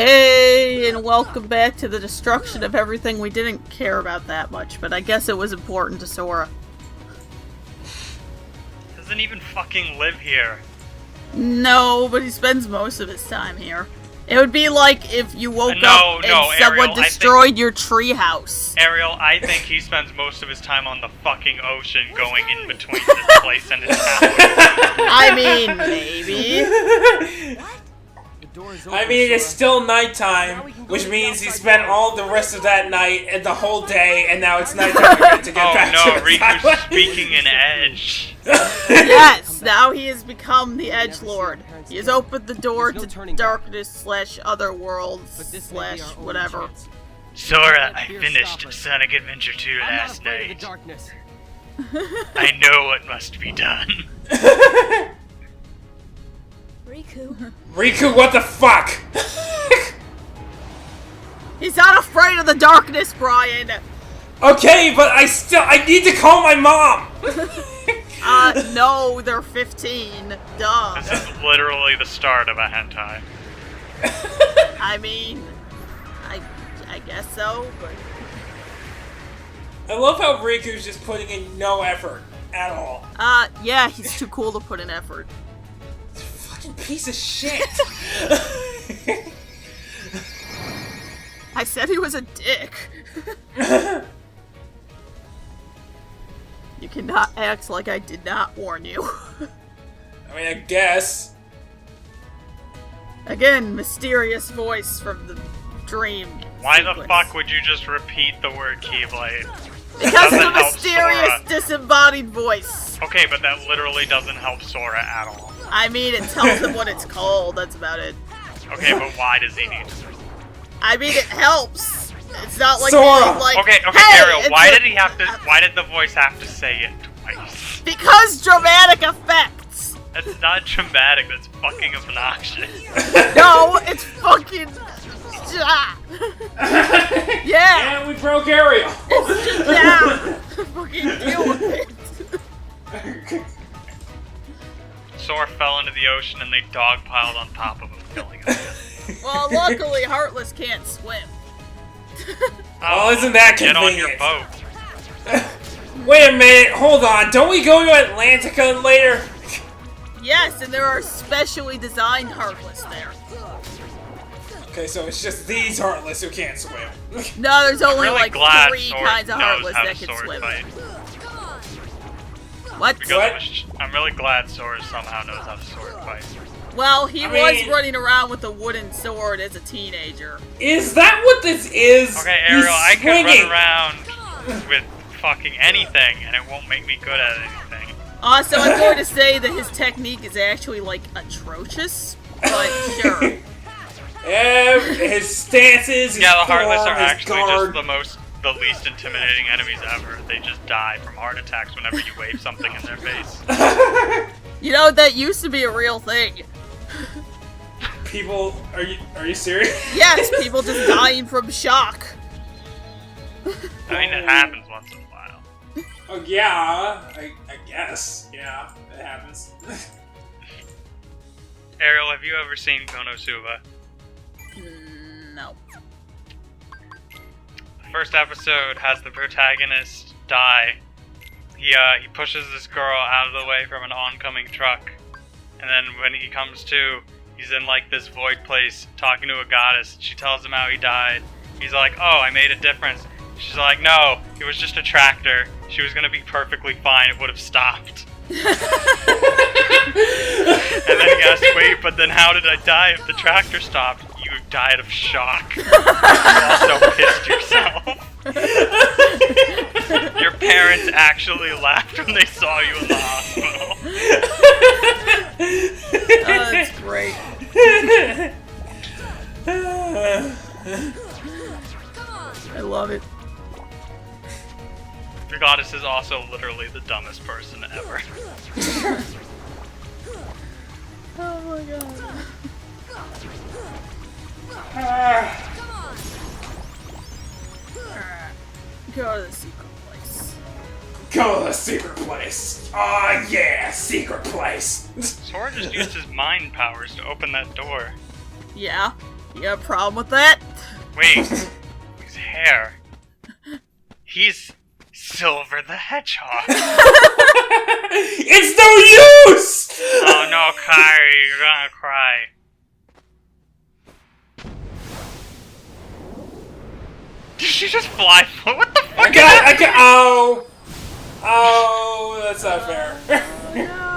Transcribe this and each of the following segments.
Hey, and welcome back to the destruction of everything we didn't care about that much, but I guess it was important to Sora. Doesn't even fucking live here. No, but he spends most of his time here. It would be like if you woke up and someone destroyed your treehouse. Ariel, I think he spends most of his time on the fucking ocean going in between this place and his house. I mean, maybe. I mean, it's still nighttime, which means he spent all the rest of that night and the whole day, and now it's nighttime again to get back to his Riku's island. speaking in Edge. Yes, now he has become the Edgelord. He has opened the door to darkness / other worlds / whatever. Sora, I finished Sonic Adventure 2 last night. I know what must be done. Riku, what the fuck? He's not afraid of the darkness, Brian! Okay, but I need to call my mom! No, they're 15. Duh. This is literally the start of a hentai. I mean, I guess so, but... I love how Riku's just putting in no effort at all. Yeah, he's too cool to put in effort. Fucking piece of shit! I said he was a dick. You cannot act like I did not warn you. I mean, I guess. Again, mysterious voice from the dream. Why sequence. the fuck would you just repeat the word Keyblade? Because of Doesn't the help mysterious, Sora. disembodied voice. Okay, but that literally doesn't help Sora at all. I mean, it tells him what it's called, that's about it. Okay, but why does he need to? I mean, it helps. It's not like Sora! being like, Okay, hey, Ariel, why it's did the voice have to say it twice? Because dramatic effects. That's not dramatic, that's fucking obnoxious. No, it's fucking... Yeah. Yeah, we broke Ariel! Yeah. Fucking deal with it. Sora fell into the ocean and they dogpiled on top of him, killing him. Well, luckily, Heartless can't swim. Oh, isn't that Get on convenient? your boat. Wait a minute, hold on, don't we go to Atlantica later? Yes, and there are specially designed Heartless there. Okay, so it's just these Heartless who can't swim. No, there's only Really like glad 3 Sora kinds of knows Heartless how that to can sword swim. fight. What? Because I'm really glad Sora somehow knows how to sword fight. Well, he I was mean- running around with a wooden sword as a teenager. Is that what this is? Okay, Ariel, He's I could swinging. run around with fucking anything and it won't make me good at anything. Also, I'm going to say that his technique is actually, like, atrocious, but sure. Yeah, his stances, his Yeah, the Heartless form, are his actually guard. just the least intimidating enemies ever. They just die from heart attacks whenever you wave something in their face. You know, that used to be a real thing. People, are you serious? Yes, people just dying from shock. I mean, it happens once in a while. Oh yeah, I guess. Yeah, it happens. Ariel, have you ever seen Konosuba? No. The first episode has the protagonist die. He pushes this girl out of the way from an oncoming truck. And then when he comes to, he's in like this void place talking to a goddess. She tells him how he died. He's like, oh, I made a difference. She's like, no, it was just a tractor. She was gonna be perfectly fine. It would have stopped. And then he asks, wait, but then how did I die if the tractor stopped? You died of shock. You also pissed yourself. Your parents actually laughed when they saw you in the hospital. Oh, that's great. I love it. The goddess is also literally the dumbest person ever. Oh my god. Go to the secret place. Go to the secret place. Oh yeah, secret place. Sora just used his mind powers to open that door. Yeah. You got a problem with that? Wait, his hair. He's Silver the Hedgehog. It's no use! Oh no, Kyrie, you're gonna cry. Did she just fly? What the fuck? Oh, that's not fair. No.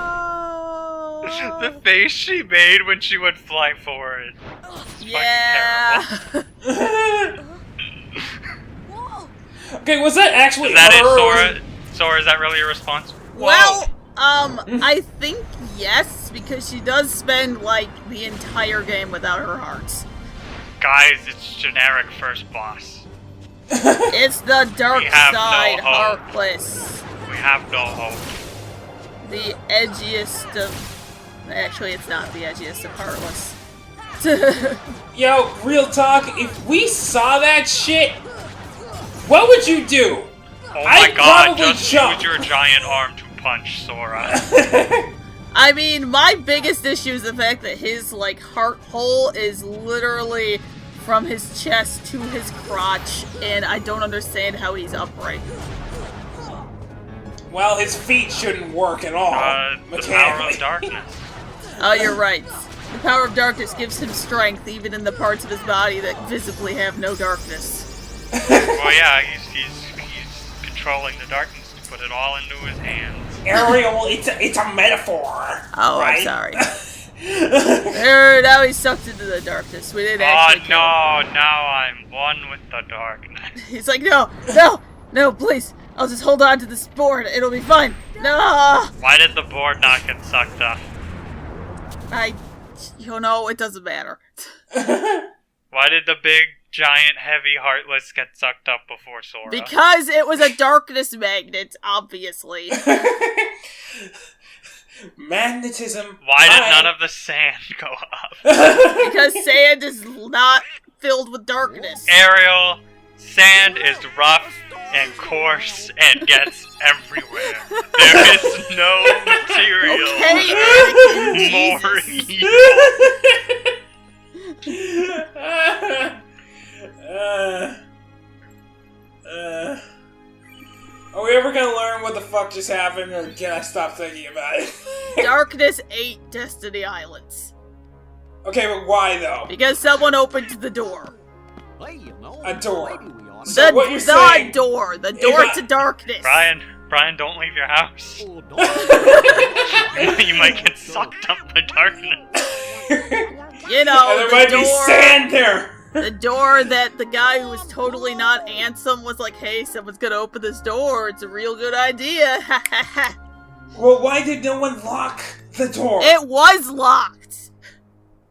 The face she made when she would fly forward. Yeah. Okay, was that actually Is that her? it, Sora? Sora, is that really your response? Whoa. Well, I think yes, because she does spend, like, the entire game without her hearts. Guys, it's generic first boss. It's the dark We have no side, hope. Heartless. We have no hope. The edgiest of... Actually, it's not the edgiest of Heartless. Yo, real talk, if we saw that shit, what would you do? Oh my I'd god, probably just jump. use your giant arm to punch Sora. I mean, my biggest issue is the fact that his, like, heart hole is literally from his chest to his crotch, and I don't understand how he's upright. Well, his feet shouldn't work at all. The power of darkness. Oh, you're right. The power of darkness gives him strength, even in the parts of his body that visibly have no darkness. Well, yeah, he's controlling the darkness to put it all into his hands. Ariel, it's a metaphor. Oh, right? I'm sorry. Now he's sucked into the darkness. We didn't actually kill him. Now I'm one with the darkness. He's like, no, please. I'll just hold on to this board. It'll be fine. No. Why did the board not get sucked up? You know, it doesn't matter. Why did the big, giant, heavy Heartless get sucked up before Sora? Because it was a darkness magnet, obviously. Magnetism. Why did none of the sand go up? Because sand is not filled with darkness. Ariel, sand is rough and coarse and gets everywhere. There is no material more evil. Are we ever gonna learn what the fuck just happened, or can I stop thinking about it? Darkness ate Destiny Islands. Okay, but why though? Because someone opened the door. A door. So what you're the saying? The door to darkness. Brian, don't leave your house. You might get sucked up by darkness. You know, and there might be sand there. The door that the guy who was totally not Ansem was like, hey, someone's gonna open this door. It's a real good idea. Well, why did no one lock the door? It was locked.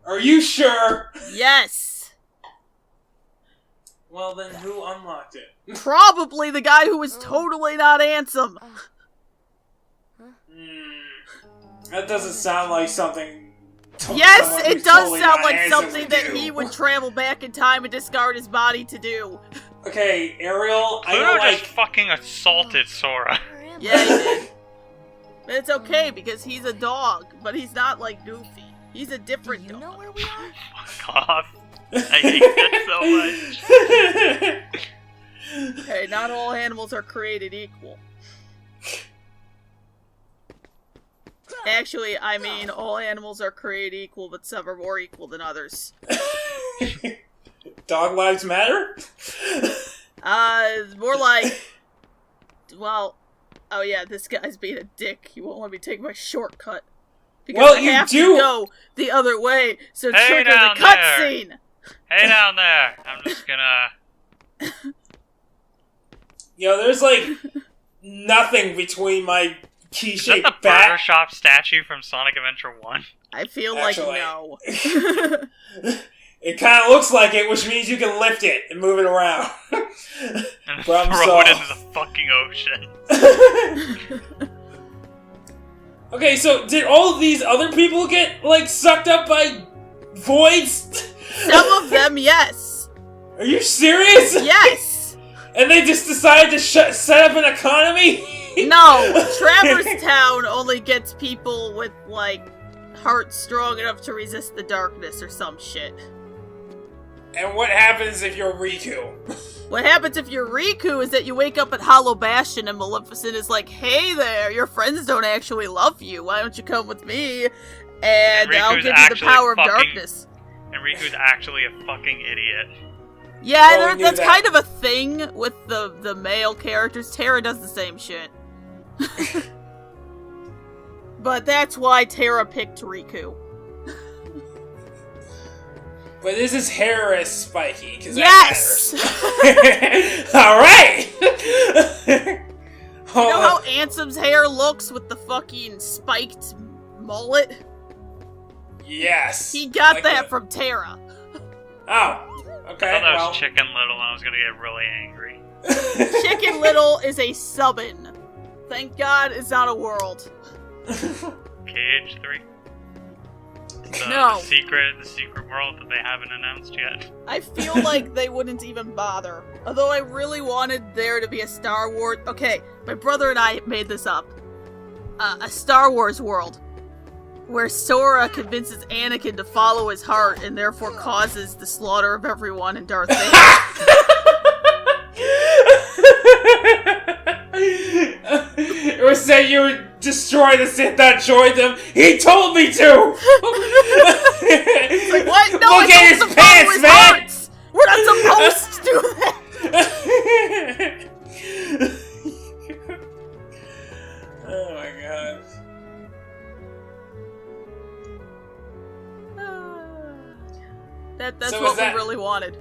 Are you sure? Yes. Well, then who unlocked it? Probably the guy who was totally not Ansem. That doesn't sound like something... Yes, it does sound like something that he would travel back in time and discard his body to do. Okay, Ariel, I Pluto don't like... just fucking assaulted Sora. Yeah, he did. But it's okay, because he's a dog, but he's not like Goofy. He's a different dog. Know where we are? Fuck off. I hate that so much. Hey, not all animals are created equal. Actually, I mean, all animals are created equal, but some are more equal than others. Dog lives matter? More like... Well... Oh yeah, this guy's being a dick. He won't let me take my shortcut. Because I have to go the other way, so trigger the cutscene! Hey down there! I'm just gonna... Yo, there's like... nothing between my key-shaped Is that the Burger Shop statue from Sonic Adventure 1? I feel Actually. like no. It kind of looks like it, which means you can lift it and move it around. And Problem throw it solved. into the fucking ocean. Okay, so did all of these other people get, like, sucked up by voids? Some of them, yes. Are you serious? Yes. And they just decided to set up an economy? No, Traverse Town only gets people with, like, hearts strong enough to resist the darkness or some shit. And what happens if you're Riku? What happens if you're Riku is that you wake up at Hollow Bastion and Maleficent is like, hey there, your friends don't actually love you. Why don't you come with me? And I'll give you the power of darkness. And Riku's actually a fucking idiot. Yeah, that's kind of a thing with the male characters. Terra does the same shit. But that's why Terra picked Riku. But this is hair as spiky, because yes! Alright! You know how Ansem's hair looks with the fucking spiked mullet? Yes. He got that from Terra. Oh, okay. I thought that was Chicken Little and I was gonna get really angry. Chicken Little is a subbin. Thank God it's not a world. KH3? No. The secret world that they haven't announced yet. I feel like they wouldn't even bother. Although I really wanted there to be a Star Wars... Okay, my brother and I made this up. A Star Wars world. Where Sora convinces Anakin to follow his heart and therefore causes the slaughter of everyone in Darth Vader. It was said you would destroy the Sith that joined them. He told me to! It's like, what? No, look at his pants, man! Hearts. We're not supposed to do that! Oh my god. That's so what we really wanted.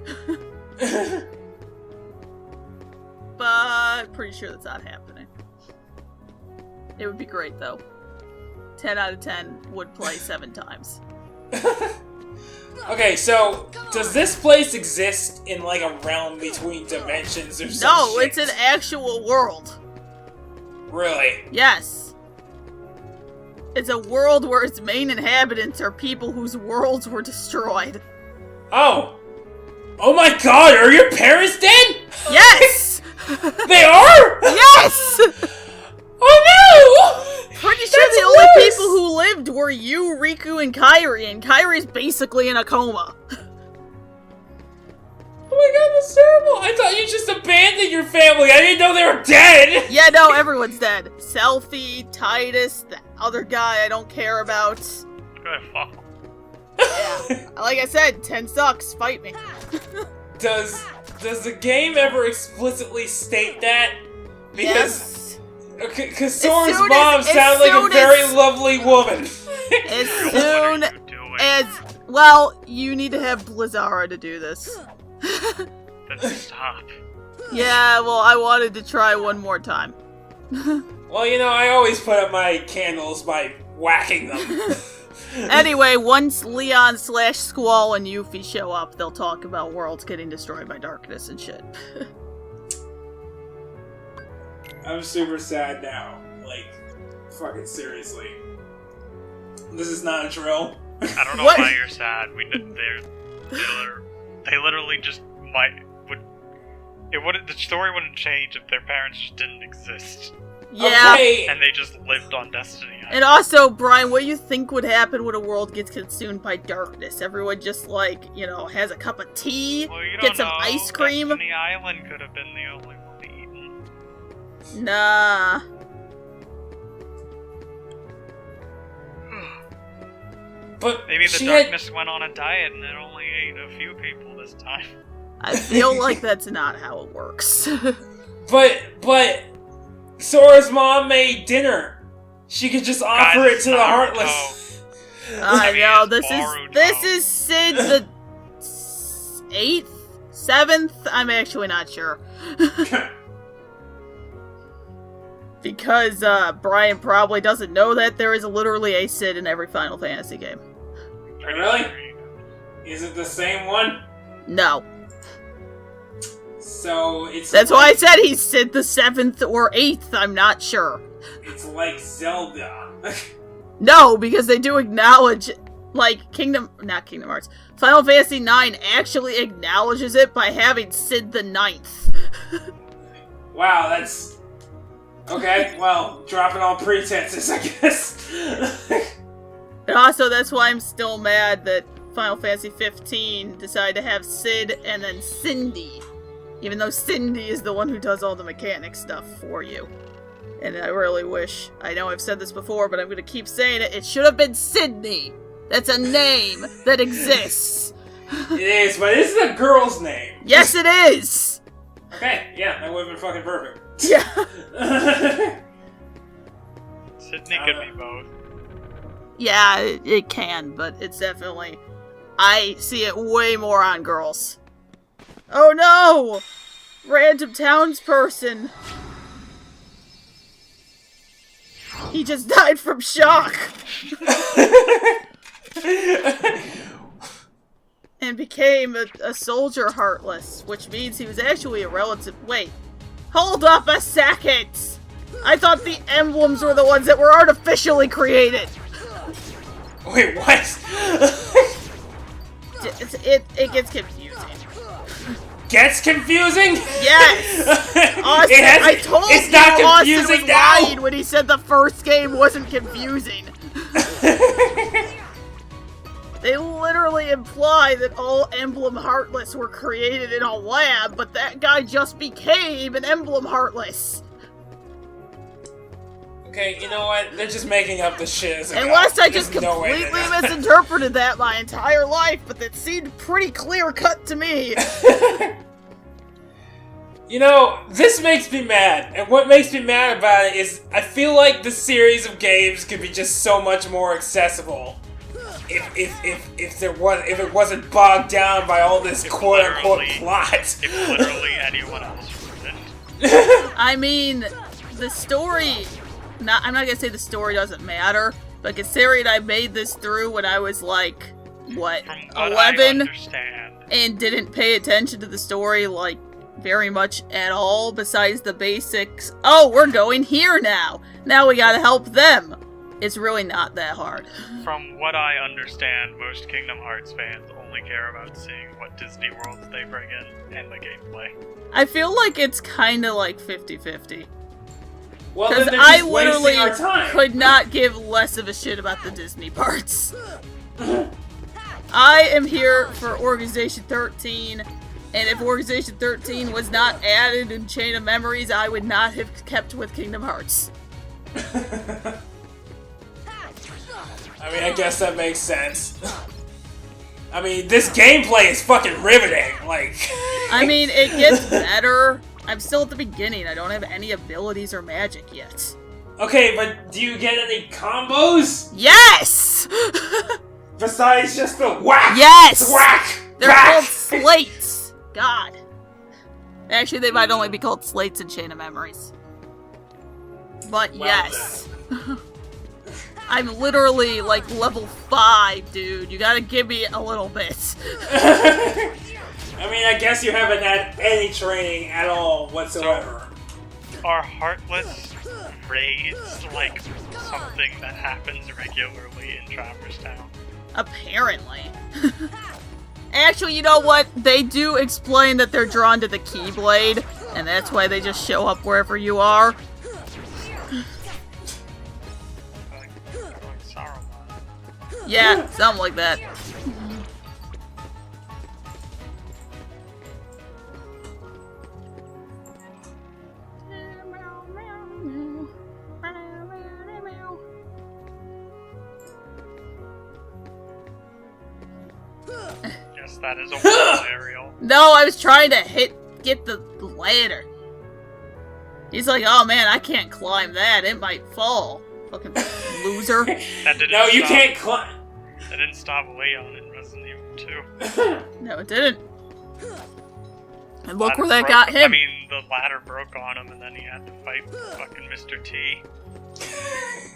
But pretty sure that's not happening. It would be great though. 10 out of 10 would play 7 times. Okay, so does this place exist in like a realm between dimensions or something? No, it's an actual world. Really? Yes. It's a world where its main inhabitants are people whose worlds were destroyed. Oh. Oh my god, are your parents dead? Yes! They are? Yes! Oh no! Pretty sure the only people who lived were you, Riku, and Kairi, and Kairi's basically in a coma. Oh my god, that's terrible! I thought you just abandoned your family! I didn't know they were dead! Yeah, no, everyone's dead. Selfie, Tidus, the other guy I don't care about. Good fuck. Yeah, like I said, 10 sucks, fight me. Does the game ever explicitly state that? Because, because Sora's mom sounds like a very lovely woman. As soon as... Well, you need to have Blizzara to do this. Then stop. Yeah, well, I wanted to try one more time. Well, you know, I always put up my candles by whacking them. Anyway, once Leon/Squall and Yuffie show up, they'll talk about worlds getting destroyed by darkness and shit. I'm super sad now. Like, fucking seriously. This is not a drill. I don't know why you're sad. They literally just the story wouldn't change if their parents just didn't exist. Yeah. Okay. And they just lived on Destiny Island. And also, Brian, what do you think would happen when a world gets consumed by darkness? Everyone just, like, you know, has a cup of tea, gets some ice cream? Destiny Island could have been the only one eaten. Nah. But maybe the darkness went on a diet and it only ate a few people this time. I feel like that's not how it works. But Sora's mom made dinner. She could just offer it to the Heartless. I know, this is Sid the 8th? 7th? I'm actually not sure. Because, Brian probably doesn't know that there is literally a Sid in every Final Fantasy game. Really? Is it the same one? No. So, it's That's why I said he's Sid the 7th or 8th, I'm not sure. It's like Zelda. No, because they do acknowledge, like, not Kingdom Hearts, Final Fantasy IX actually acknowledges it by having Sid the 9th. Wow, that's... Okay, well, dropping all pretenses, I guess. And also, that's why I'm still mad that Final Fantasy 15 decided to have Sid and then Cindy. Even though Cindy is the one who does all the mechanic stuff for you. And I really wish, I know I've said this before, but I'm going to keep saying it, it should have been Sydney! That's a name that exists! It is, but this is a girl's name. Yes, it is! Okay, yeah, that would have been fucking perfect. Yeah. Sydney could be both. Yeah, it can, but it's definitely... I see it way more on girls. Oh no! Random townsperson. He just died from shock. And became a soldier heartless, which means he was actually a relative. Wait, hold up a second! I thought the emblems were the ones that were artificially created. Wait, what? It gets confusing. Gets confusing? Yes! Austin, I told it's you not Austin was confusing now! lying when he said the first game wasn't confusing. They literally imply that all Emblem Heartless were created in a lab, but that guy just became an Emblem Heartless. Okay, you know what? They're just making up the shit as it Unless goes. I just There's no way completely they're not. misinterpreted that my entire life, but that seemed pretty clear-cut to me. You know, this makes me mad, and what makes me mad about it is I feel like the series of games could be just so much more accessible if it wasn't bogged down by all this quote-unquote plot. If literally anyone else wouldn't. I mean, the story... I'm not gonna say the story doesn't matter, but considering I made this through when I was like, what, From what 11? I understand. And didn't pay attention to the story, like, very much at all, besides the basics. Oh, we're going here now! Now we gotta help them! It's really not that hard. From what I understand, most Kingdom Hearts fans only care about seeing what Disney worlds they bring in and the gameplay. I feel like it's kinda like 50-50. Well, Because then they're I just literally wasting our time. could not give less of a shit about the Disney parts. I am here for Organization 13, and if Organization 13 was not added in Chain of Memories, I would not have kept with Kingdom Hearts. I mean, I guess that makes sense. I mean, this gameplay is fucking riveting, like... I mean, it gets better. I'm still at the beginning. I don't have any abilities or magic yet. Okay, but do you get any combos? Yes! Besides just the whack! Yes! Whack! They're whack! called slates! God. Actually, they might only be called slates in Chain of Memories. But Well yes. I'm literally, like, level 5, dude. You gotta give me a little bit. I mean, I guess you haven't had any training at all whatsoever. Are Heartless raids like something that happens regularly in Traverse Town? Apparently. Actually, you know what? They do explain that they're drawn to the Keyblade, and that's why they just show up wherever you are. Like Saruman. Yeah, something like that. Yes, that is a wall aerial. No, I was trying to get the ladder. He's like, oh man, I can't climb that. It might fall. Fucking loser. That didn't No, you stop- can't climb. That didn't stop Leon in Resident Evil 2. No, it didn't. And look Ladder where that broke- got him. I mean, the ladder broke on him, and then he had to fight fucking Mr. T.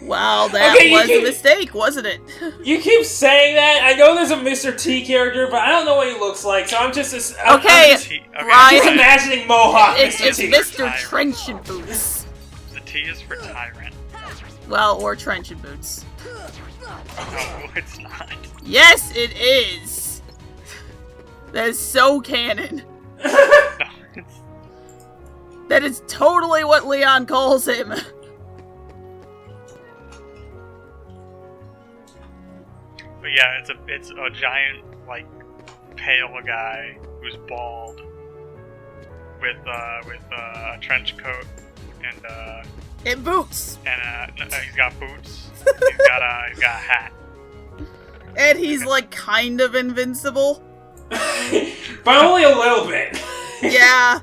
Wow, that Okay, was a mistake, wasn't it? You keep saying that. I know there's a Mr. T character, but I don't know what he looks like, so I'm just... Okay, T. Okay, Ryan. I'm just imagining Mohawk It's Mr. T. Mr. Tyrant. Trench and Boots. The T is for Tyrant. Well, or Trench and Boots. No, it's not. Yes, it is. That is so canon. No, it's... That is totally what Leon calls him. But yeah, it's a giant like, pale guy who's bald with a trench coat and boots. And he's got boots. he's got a hat. And he's like kind of invincible. But only a little bit. Yeah.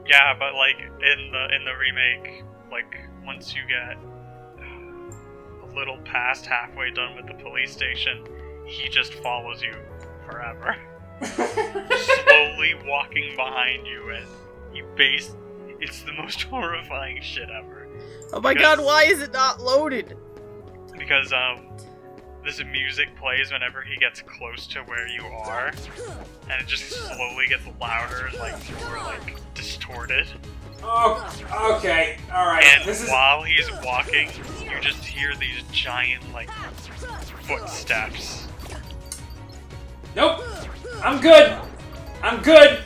Yeah, but like in the remake, like once you get a little past halfway done with the police station, he just follows you forever. Slowly walking behind you, and it's the most horrifying shit ever. Oh my god, why is it not loaded? Because this music plays whenever he gets close to where you are, and it just slowly gets louder and like more like distorted. Oh, okay, alright. And while he's walking, you just hear these giant like footsteps. Nope. I'm good.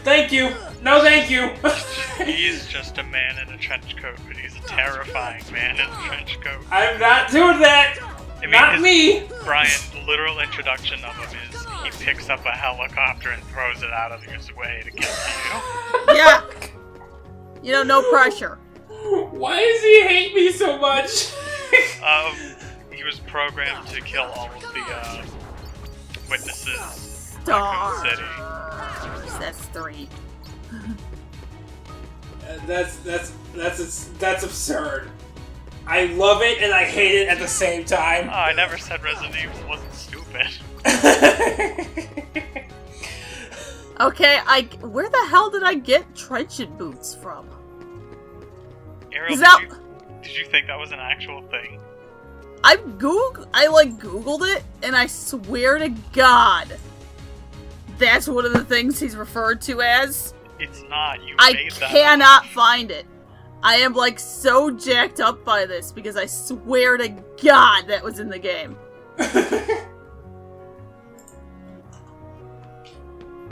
Thank you. No, thank you. He's just a man in a trench coat, but he's a terrifying man in a trench coat. I'm not doing that. Not me. Brian, the literal introduction of him is he picks up a helicopter and throws it out of his way to get to you. Yeah. You know, no pressure. Why does he hate me so much? He was programmed to kill all of the witnesses. Stars. City. That's 3. That's absurd. I love it and I hate it at the same time. Oh, I never said Resident Evil wasn't stupid. Okay, where the hell did I get trenchant boots from? Ariel, did you think that was an actual thing? I googled it, and I swear to God, that's one of the things he's referred to as. It's not. You I made that cannot up. find it. I am like so jacked up by this because I swear to God that was in the game.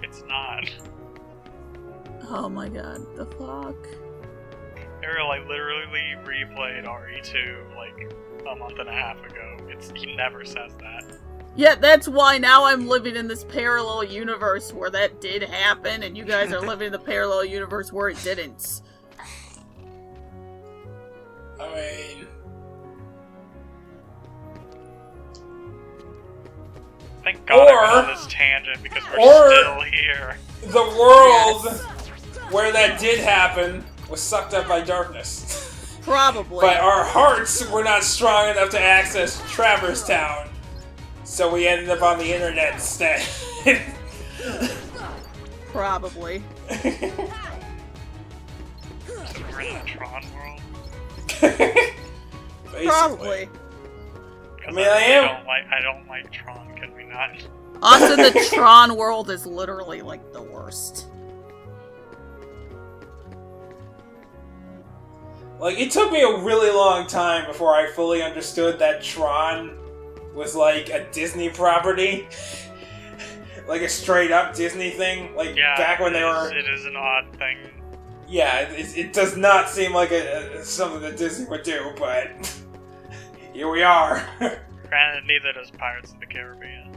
It's not. Oh my god, the fuck? Ariel, I literally replayed RE2 like a month and a half ago. He never says that. Yeah, that's why now I'm living in this parallel universe where that did happen, and you guys are living in the parallel universe where it didn't. I mean... Thank God I went on this tangent because we're still here. The world where that did happen was sucked up by darkness. Probably. But our hearts were not strong enough to access Traverse Town. So we ended up on the internet instead. Probably. So we're in the Tron world? Probably. I mean, I don't like Tron, can we not? Also, the Tron world is literally, like, the worst. Like, it took me a really long time before I fully understood that Tron was, like, a Disney property. Like, a straight-up Disney thing. Like, yeah, back when they were... It is an odd thing. Yeah, it does not seem like something that Disney would do, but... here we are. Granted, neither does Pirates of the Caribbean.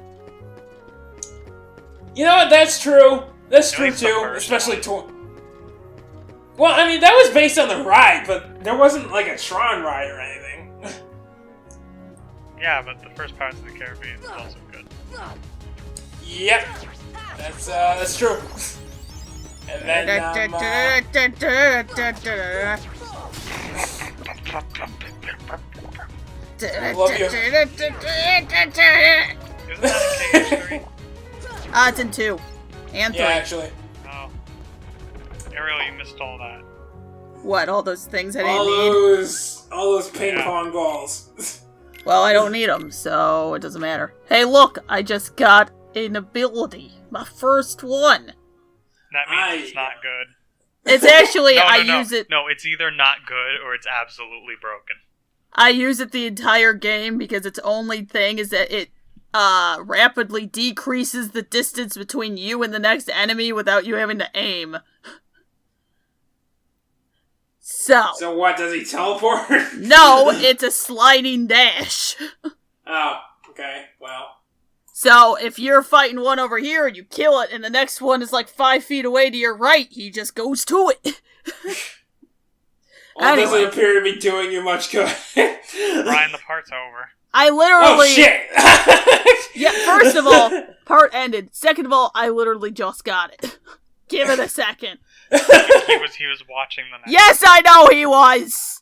You know what, that's true. That's true, too. Especially... Well, I mean, that was based on the ride, but there wasn't, like, a Tron ride or anything. Yeah, but the first Pirates of the Caribbean is also good. Yep. That's true. And then, I love you. Isn't that in KH3? It's in 2. And 3. Yeah, actually. Oh. Ariel, you missed all that. What, all those things I didn't need? All those ping pong balls. Well, I don't need them, so it doesn't matter. Hey, look! I just got an ability. My first one. That means it's not good. It's actually, No, use it... No, it's either not good or it's absolutely broken. I use it the entire game because its only thing is that it rapidly decreases the distance between you and the next enemy without you having to aim. So what, does he teleport? No, it's a sliding dash. Oh, okay, well. So if you're fighting one over here and you kill it, and the next one is like 5 feet away to your right, he just goes to it. Well, it doesn't appear to be doing you much good. Ryan, the part's over. I literally... Oh, shit! Yeah, first of all, part ended. Second of all, I literally just got it. Give it a second. He was watching the next. Yes, I know he was!